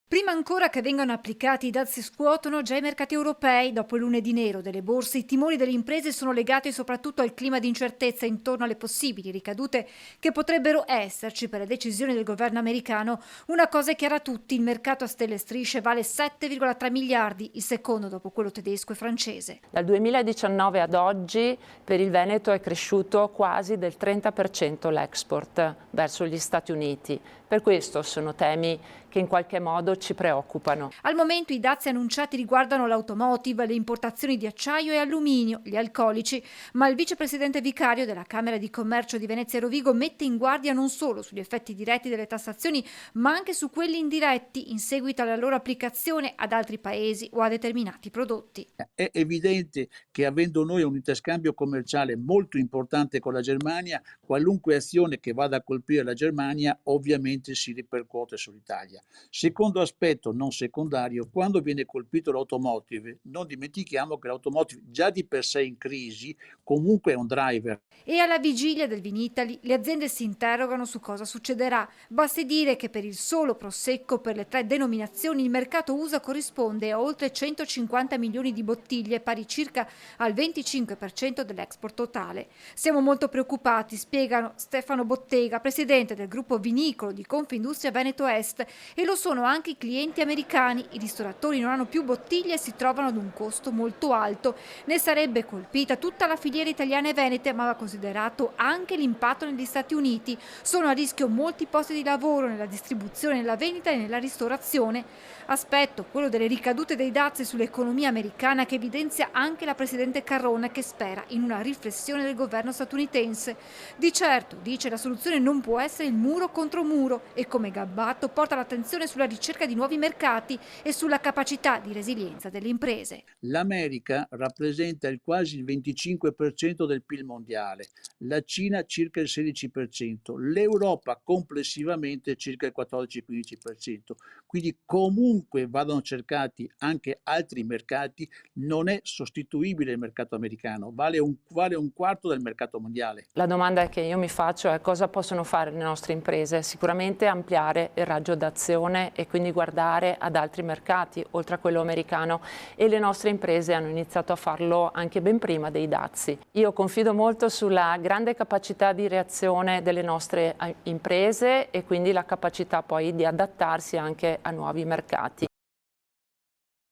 Prima ancora che vengano applicati, i dazi scuotono già i mercati europei. Dopo il lunedì nero delle borse, i timori delle imprese sono legati soprattutto al clima di incertezza intorno alle possibili ricadute che potrebbero esserci per le decisioni del governo americano. Una cosa è chiara a tutti: il mercato a stelle e strisce vale 7,3 miliardi, il secondo dopo quello tedesco e francese. Dal 2019 ad oggi per il Veneto è cresciuto quasi del 30% l'export verso gli Stati Uniti. Per questo sono temi che in qualche modo ci preoccupano. Al momento i dazi annunciati riguardano l'automotive, le importazioni di acciaio e alluminio, gli alcolici, ma il vicepresidente vicario della Camera di Commercio di Venezia e Rovigo mette in guardia non solo sugli effetti diretti delle tassazioni, ma anche su quelli indiretti in seguito alla loro applicazione ad altri paesi o a determinati prodotti. È evidente che avendo noi un interscambio commerciale molto importante con la Germania, qualunque azione che vada a colpire la Germania ovviamente si ripercuote sull'Italia. Secondo aspetto non secondario, quando viene colpito l'automotive, non dimentichiamo che l'automotive già di per sé in crisi comunque è un driver. E alla vigilia del Vinitaly le aziende si interrogano su cosa succederà. Basti dire che per il solo prosecco per le tre denominazioni il mercato USA corrisponde a oltre 150 milioni di bottiglie, pari circa al 25% dell'export totale. Siamo molto preoccupati, spiegano Stefano Bottega, presidente del gruppo vinicolo di Confindustria Veneto Est, e lo sono anche i clienti americani. I ristoratori non hanno più bottiglie e si trovano ad un costo molto alto. Ne sarebbe colpita tutta la filiera italiana e venete, ma va considerato anche l'impatto negli Stati Uniti. Sono a rischio molti posti di lavoro nella distribuzione, nella vendita e nella ristorazione. Aspetto, quello delle ricadute dei dazi sull'economia americana, che evidenzia anche la presidente Carrone, che spera in una riflessione del governo statunitense. Di certo, dice, la soluzione non può essere il muro contro muro, e come Gabbatto porta l'attenzione sulla ricerca di nuovi mercati e sulla capacità di resilienza delle imprese. L'America rappresenta quasi il 25% del PIL mondiale, la Cina circa il 16%, l'Europa complessivamente circa il 14-15%. Quindi comunque vadano cercati anche altri mercati, non è sostituibile il mercato americano, vale un quarto del mercato mondiale. La domanda che io mi faccio è: cosa possono fare le nostre imprese? Sicuramente ampliare il raggio d'azione e quindi guardare ad altri mercati oltre a quello americano, e le nostre imprese hanno iniziato a farlo anche ben prima dei dazi. Io confido molto sulla grande capacità di reazione delle nostre imprese e quindi la capacità poi di adattarsi anche a nuovi mercati.